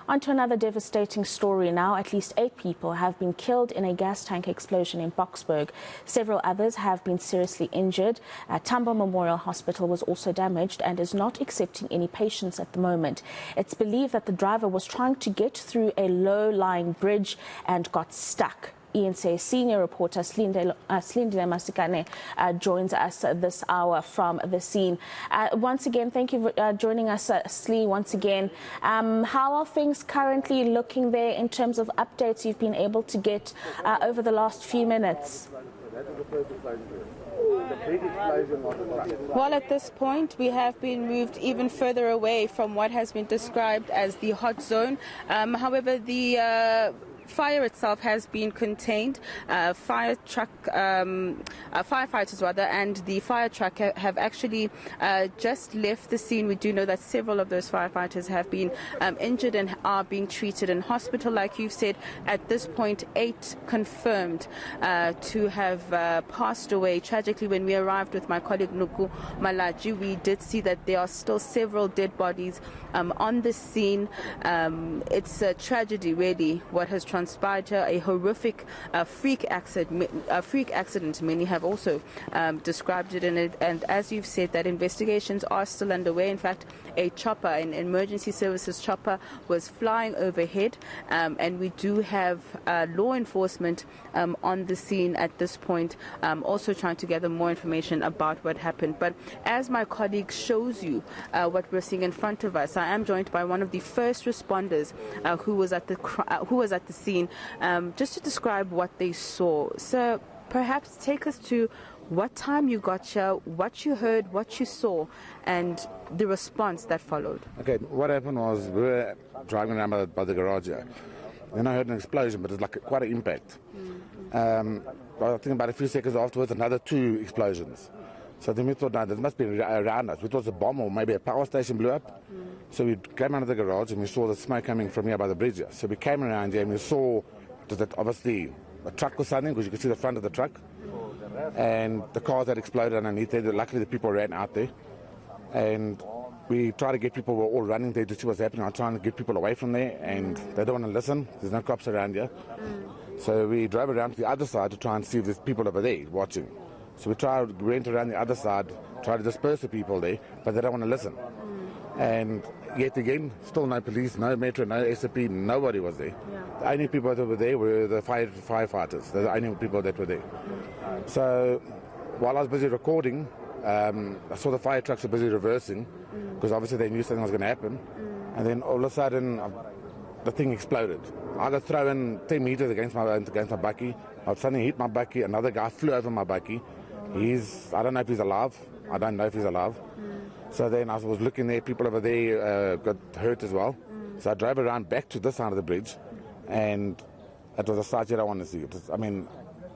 On to another devastating story now. At least 8 people have been killed in a gas tank explosion in Boksburg. Several others have been seriously injured. Tambo Memorial Hospital was also damaged and is not accepting any patients at the moment. It's believed that the driver was trying to get through a low-lying bridge and got stuck. eNCA senior reporter Silindile Masikane joins us this hour from the scene. Once again, thank you for joining us, Slee, once again. How are things currently looking there in terms of updates you've been able to get over the last few minutes? Well, at this point, we have been moved even further away from what has been described as the hot zone. However, the fire itself has been contained. Firefighters and the fire truck have actually just left the scene. We do know that several of those firefighters have been injured and are being treated in hospital. Like you've said, at this point, 8 confirmed to have passed away. Tragically, when we arrived with my colleague Nuku Malaji, we did see that there are still several dead bodies on the scene. It's a tragedy, really, what has transpired here, a horrific freak accident. Many have also described it in it, and as you've said, that investigations are still underway. In fact, a chopper, an emergency services chopper, was flying overhead, and we do have law enforcement on the scene at this point, also trying to gather more information about what happened. But as my colleague shows you what we're seeing in front of us, I am joined by one of the first responders who was at the scene, just to describe what they saw. So perhaps take us to what time you got here, what you heard, what you saw, and the response that followed. Okay, what happened was we were driving around by the garage here. Then I heard an explosion, but it was like quite an impact. I think about a few seconds afterwards, another 2 explosions. So then we thought, no, this must be around us. We thought it was a bomb or maybe a power station blew up. So we came out of the garage and we saw the smoke coming from here by the bridge. So we came around here and we saw that obviously a truck or something, because you could see the front of the truck. And the cars had exploded underneath there. Luckily, the people ran out there. And we tried to get people, were all running there to see what's happening. I'm trying to get people away from there, and they don't want to listen. There's no cops around here. So we drove around to the other side to try and see if there's people over there watching. So we went around the other side, tried to disperse the people there, but they don't want to listen. And yet again, still no police, no metro, no SAP, nobody was there. The only people that were there were the firefighters. They're the only people that were there. So while I was busy recording, I saw the fire trucks were busy reversing, because obviously they knew something was going to happen. And then all of a sudden, the thing exploded. I got thrown 10 meters against my bakkie. I suddenly hit my bakkie. Another guy flew over my bakkie. I don't know if he's alive. I don't know if he's alive. So then I was looking there. People over there got hurt as well. So I drove around back to this side of the bridge, and it was a sight you don't want to see. There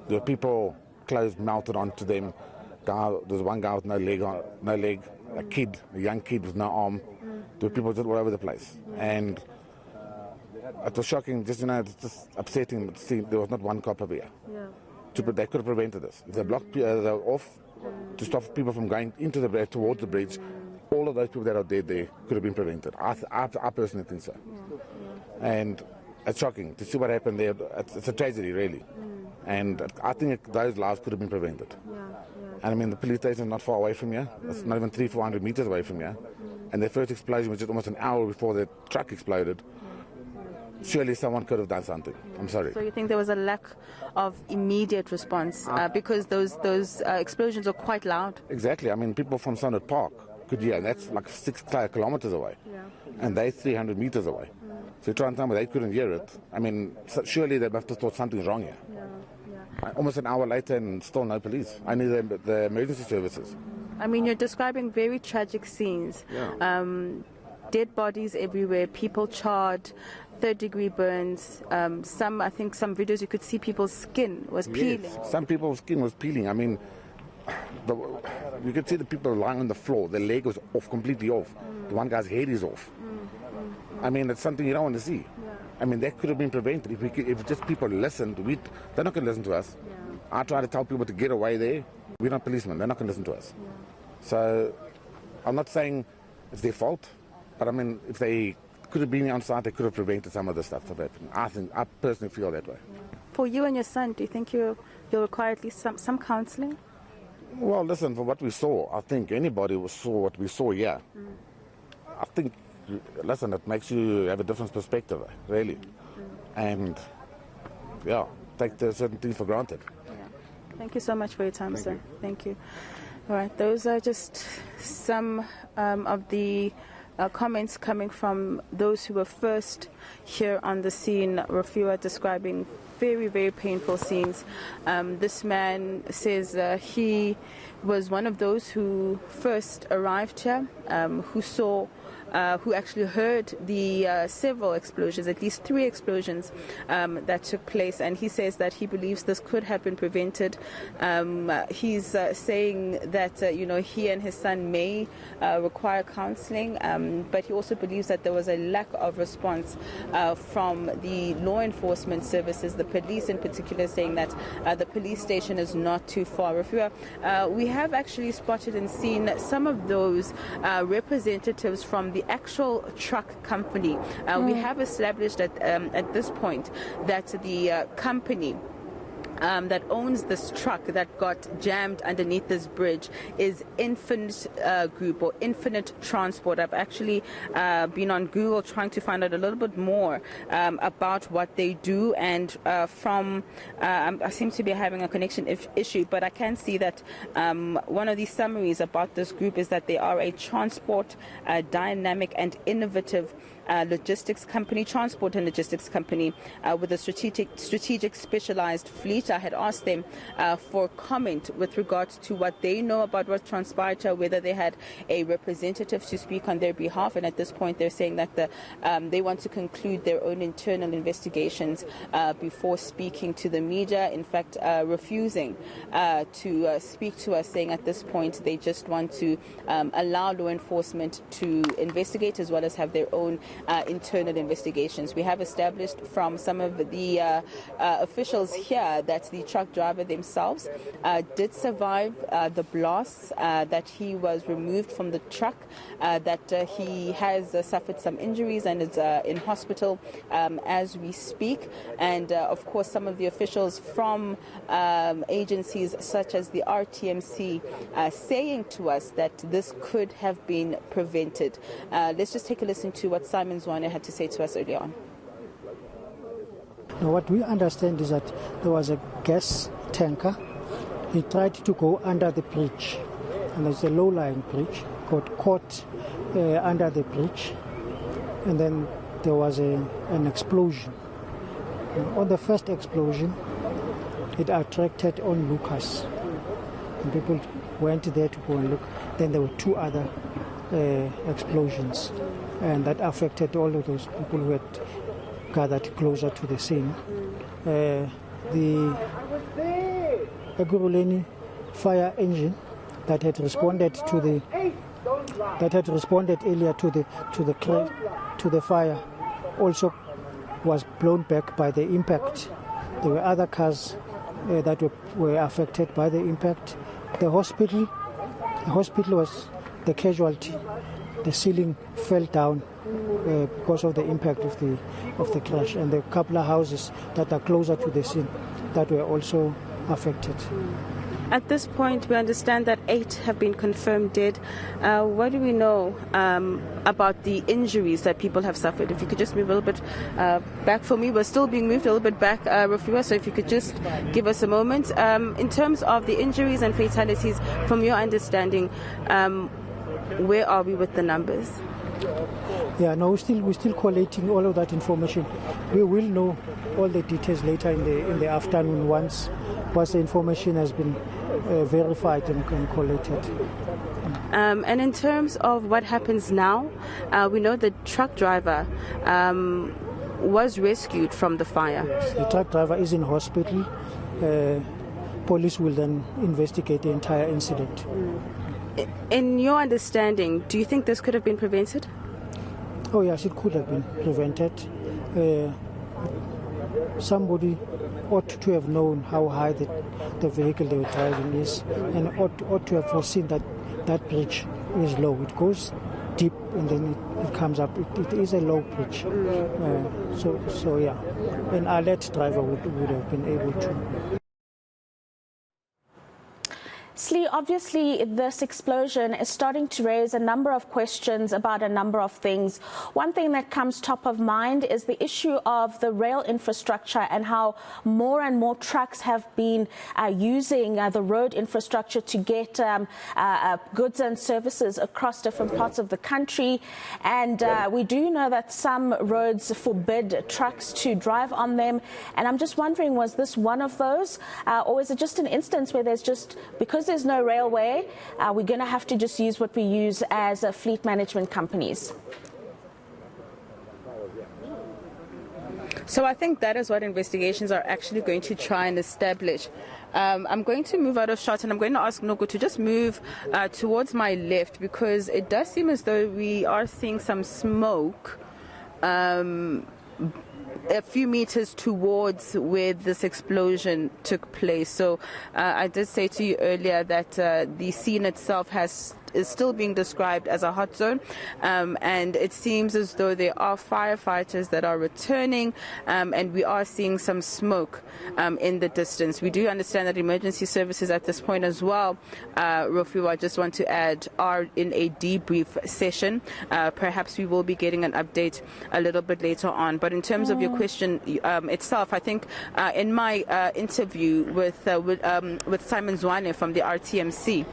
were people, clothes melted onto them. There's one guy with no leg, a young kid with no arm. There were people just all over the place. And it was shocking, it's just upsetting to see there was not one cop over here. They could have prevented this. If they blocked they were off to stop people from going into the bridge, towards the bridge, all of those people that are dead there could have been prevented. I personally think so. And it's shocking to see what happened there. It's a tragedy, really. And I think those lives could have been prevented. And I mean, the police station is not far away from here. It's not even 300-400 meters away from here. And the first explosion was just almost an hour before the truck exploded. Surely someone could have done something. I'm sorry. So you think there was a lack of immediate response because those explosions are quite loud? Exactly. I mean, people from Sunwood Park could hear, and that's like 6 kilometers away. And they're 300 meters away. So you try and tell me they couldn't hear it. I mean, surely they must have thought something's wrong here. Almost an hour later and still no police. I need the emergency services. I mean, you're describing very tragic scenes. Dead bodies everywhere, people charred, 3rd-degree burns. I think some videos you could see people's skin was peeling. Yes, some people's skin was peeling. I mean, you could see the people lying on the floor. Their leg was off, completely off. The one guy's head is off. I mean, it's something you don't want to see. I mean, that could have been prevented if just people listened. They're not going to listen to us. I try to tell people to get away there. We're not policemen. They're not going to listen to us. So I'm not saying it's their fault, but I mean, if they could have been on site, they could have prevented some of the stuff from happening. I personally feel that way. For you and your son, do you think you'll require at least some counselling? Well, listen, from what we saw, I think anybody saw what we saw here. I think, listen, it makes you have a different perspective, really. And, yeah, take certain things for granted. Yeah. Thank you so much for your time, Thank sir. you. Thank you. All right, those are just some of the comments coming from those who were first here on the scene. Rafua describing very, very painful scenes. This man says he was one of those who first arrived here, who actually heard the several explosions, at least 3 explosions that took place, and he says that he believes this could have been prevented. He's saying that he and his son may require counselling, but he also believes that there was a lack of response from the law enforcement services, the police in particular, saying that the police station is not too far. Rafua, we have actually spotted and seen some of those representatives from the actual truck company. We have established at this point that the company that owns this truck that got jammed underneath this bridge is Infinite Group or Infinite Transport. I've actually been on Google trying to find out a little bit more about what they do, and I seem to be having a connection issue, but I can see that one of the summaries about this group is that they are a transport, dynamic and innovative transport and logistics company with a strategic specialized fleet. I had asked them for comment with regards to what they know about what transpired, whether they had a representative to speak on their behalf, and at this point they're saying that they want to conclude their own internal investigations before speaking to the media, in fact refusing to speak to us, saying at this point they just want to allow law enforcement to investigate as well as have their own internal investigations. We have established from some of the officials here that the truck driver themselves did survive the blasts, that he was removed from the truck, that he has suffered some injuries and is in hospital as we speak. And of course some of the officials from agencies such as the RTMC saying to us that this could have been prevented. Let's just take a listen to what Simon Zwane had to say to us earlier on. Now, what we understand is that there was a gas tanker. He tried to go under the bridge, and there's a low-lying bridge, got caught under the bridge, and then there was an explosion. Now, on the first explosion, it attracted onlookers, and people went there to go and look. Then there were 2 other explosions, and that affected all of those people who had gathered closer to the scene. The Eguruleni fire engine that had responded earlier to the fire also was blown back by the impact. There were other cars that were affected by the impact. The hospital was the casualty. The ceiling fell down because of the impact of the crash, and the couple of houses that are closer to the scene that were also affected. At this point, we understand that 8 have been confirmed dead. What do we know about the injuries that people have suffered? If you could just move a little bit back for me. We're still being moved a little bit back, Rafua, so if you could just give us a moment. In terms of the injuries and fatalities, from your understanding, where are we with the numbers? Yeah, no, we're still collating all of that information. We will know all the details later in the afternoon once the information has been verified and collated. And in terms of what happens now, we know the truck driver was rescued from the fire. The truck driver is in hospital. Police will then investigate the entire incident. In your understanding, do you think this could have been prevented? Oh yes, it could have been prevented. Somebody ought to have known how high the vehicle they were driving is, and ought to have foreseen that bridge is low. It goes deep and then it comes up. It is a low pitch. So yeah, an alert driver would have been able to. Slee, obviously this explosion is starting to raise a number of questions about a number of things. One thing that comes top of mind is the issue of the rail infrastructure and how more and more trucks have been using the road infrastructure to get goods and services across different parts of the country. And we do know that some roads forbid trucks to drive on them. And I'm just wondering, was this one of those? Or is it just an instance where there's just, because there's no railway, we're going to have to just use what we use as fleet management companies? So I think that is what investigations are actually going to try and establish. I'm going to move out of shot and I'm going to ask Noko to just move towards my left, because it does seem as though we are seeing some smoke a few meters towards where this explosion took place. So I did say to you earlier that the scene itself is still being described as a hot zone, and it seems as though there are firefighters that are returning, and we are seeing some smoke in the distance. We do understand that emergency services at this point as well, Rofiwa, I just want to add, are in a debrief session. Perhaps we will be getting an update a little bit later on. But in terms of your question itself, I think in my interview with Simon Zwane from the RTMC,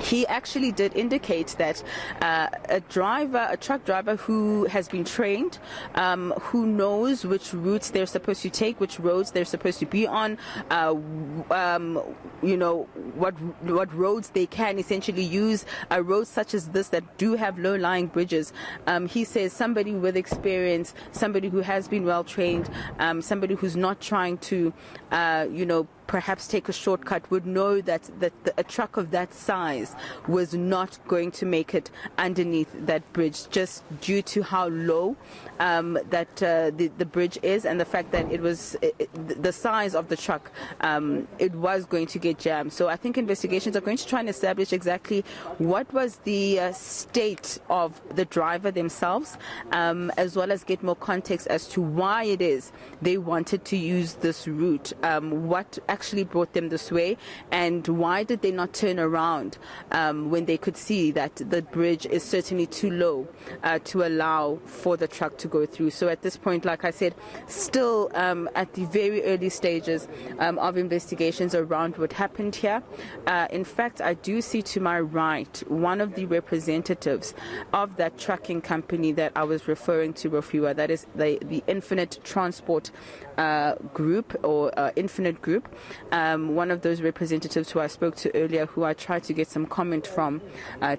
he actually did indicate that a truck driver who has been trained, who knows which routes they're supposed to take, which roads they're supposed to be on, you know, what roads they can essentially use, roads such as this that do have low-lying bridges. He says somebody with experience, somebody who has been well trained, somebody who's not trying to, you know, perhaps take a shortcut, would know that a truck of that size was not going to make it underneath that bridge, just due to how low that the bridge is, and the fact that it was the size of the truck, it was going to get jammed. So I think investigations are going to try and establish exactly what was the state of the driver themselves, as well as get more context as to why it is they wanted to use this route, what actually brought them this way, and why did they not turn around when they could see that the bridge is certainly too low to allow for the truck to go through. So at this point, like I said, still at the very early stages of investigations around what happened here. In fact, I do see to my right one of the representatives of that trucking company that I was referring to, Rofiwa, that is the Infinite Transport Group, or Infinite Group. One of those representatives who I spoke to earlier, who I tried to get some comment from,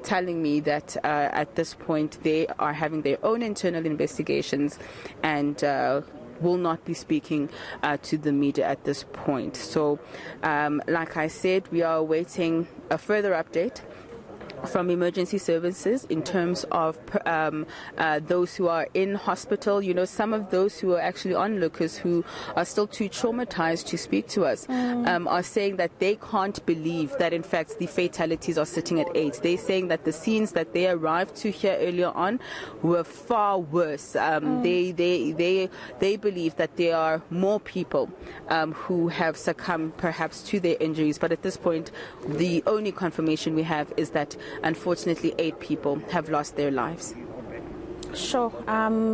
telling me that at this point they are having their own internal investigations and will not be speaking to the media at this point. So like I said, we are awaiting a further update from emergency services in terms of those who are in hospital. You know, some of those who are actually onlookers who are still too traumatized to speak to us are saying that they can't believe that in fact the fatalities are sitting at 8. They're saying that the scenes that they arrived to here earlier on were far worse. They believe that there are more people who have succumbed perhaps to their injuries, but at this point the only confirmation we have is that unfortunately 8 people have lost their lives. Sure.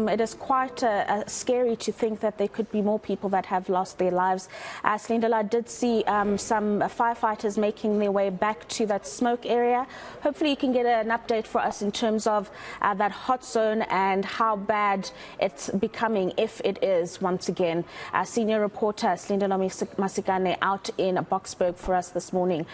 It is quite scary to think that there could be more people that have lost their lives. Silindile, I did see some firefighters making their way back to that smoke area. Hopefully you can get an update for us in terms of that hot zone and how bad it's becoming, if it is, once again. Senior reporter Silindile Masikane out in Boksburg for us this morning.